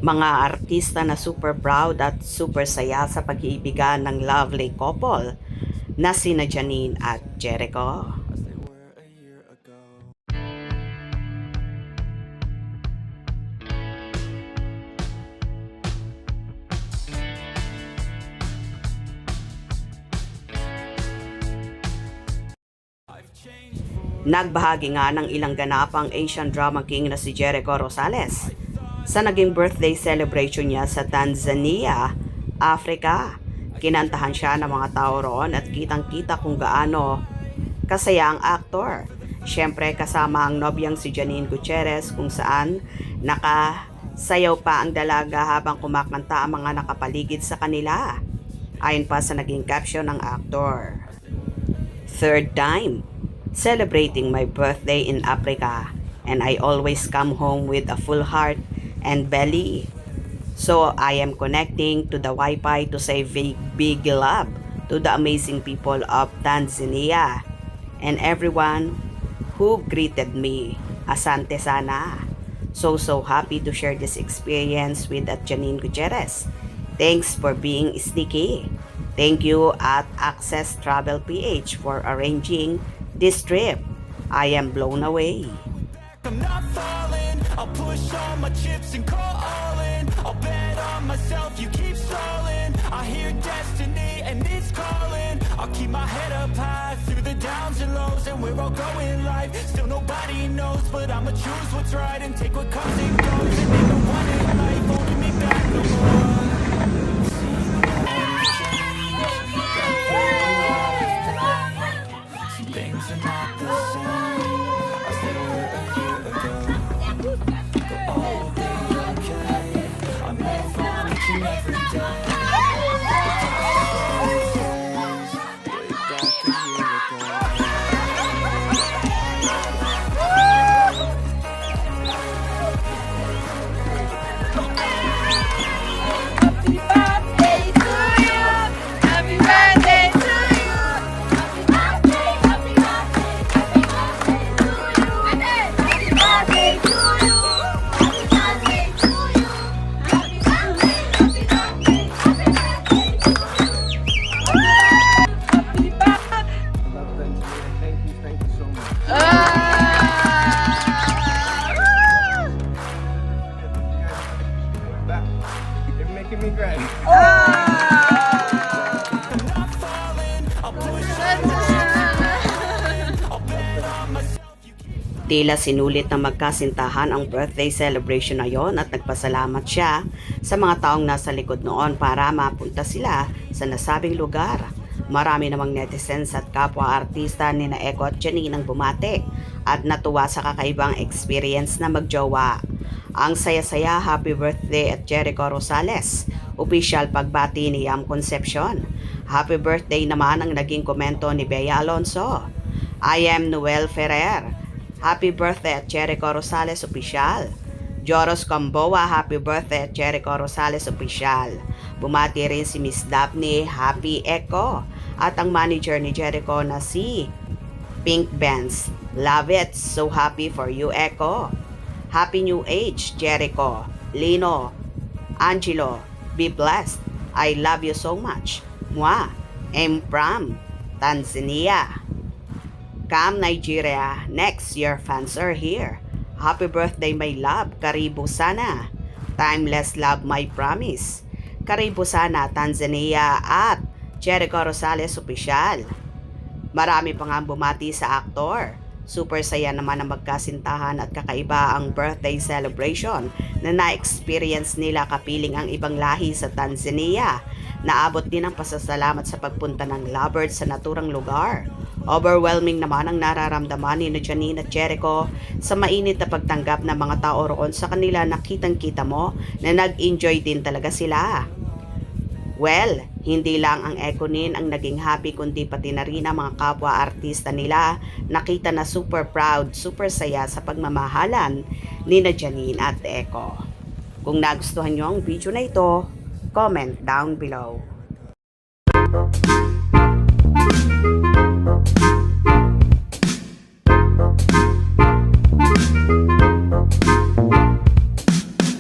Mga artista na super proud at super saya sa pag-iibigan ng lovely couple na sina Janine at Jericho. Nagbahagi nga ng ilang ganapang Asian drama king na si Jericho Rosales sa naging birthday celebration niya sa Tanzania, Africa. Kinantahan siya ng mga tao roon at kitang-kita kung gaano kasaya ang aktor. Siyempre kasama ang nobyang si Janine Gutierrez kung saan nakasayaw pa ang dalaga habang kumakanta ang mga nakapaligid sa kanila. Ayon pa sa naging caption ng aktor. Third time celebrating my birthday in Africa, and I always come home with a full heart and belly. So I am connecting to the Wi-Fi to say big love to the amazing people of Tanzania and everyone who greeted me. Asante sana. So happy to share this experience with Janine Gutierrez. Thanks for being sneaky. Thank you at Access Travel PH for arranging this trip. I am blown away. I'm not falling. I'll push all my chips and call all in. I'll bet on myself, you keep stalling. I hear destiny and it's calling. I'll keep my head up high through the downs and lows, and we're all going live. Still nobody knows, but I'ma choose what's right and take what comes and goes. And ain't no one in life holding me back no more. Things are not the same as they were a year ago, but all will be okay. I move on each and every day. Way back a year ago. You're making me cry. Tila sinulit na magkasintahan ang birthday celebration na yon at nagpasalamat siya sa mga taong nasa likod noon para mapunta sila sa nasabing lugar. Marami namang netizens at kapwa-artista ni na Eko at Janine ang bumate at natuwa sa kakaibang experience na magjowa. Ang saya-saya, happy birthday at Jericho Rosales. Official pagbati ni Yam Concepcion. Happy birthday naman ang naging komento ni Bea Alonso. I am Noel Ferrer. Happy birthday at Jericho Rosales Official. Joros Camboa, happy birthday at Jericho Rosales Official. Bumati rin si Miss Daphne, happy Echo. At ang manager ni Jericho na si Pink Benz. Love it, so happy for you Echo. Happy New Age, Jericho, Lino, Angelo, be blessed. I love you so much. Mwah. I'm from Tanzania. Come Nigeria, next your fans are here. Happy birthday my love, karibu sana. Timeless love my promise. Karibu sana Tanzania at Jericho Rosales Official. Marami pa nga bumati sa aktor. Super saya naman ang magkasintahan at kakaiba ang birthday celebration na na-experience nila kapiling ang ibang lahi sa Tanzania. Naabot din ang pasasalamat sa pagpunta ng lovers sa naturang lugar. Overwhelming naman ang nararamdaman ni Janine at Jericho sa mainit na pagtanggap ng mga tao roon sa kanila na kitang-kita mo na nag-enjoy din talaga sila. Well, hindi lang ang Ekonin ang naging happy kundi pati na rin ang mga kapwa-artista nila nakita na super proud, super saya sa pagmamahalan ni Janine at Eko. Kung nagustuhan nyo ang video na ito, comment down below.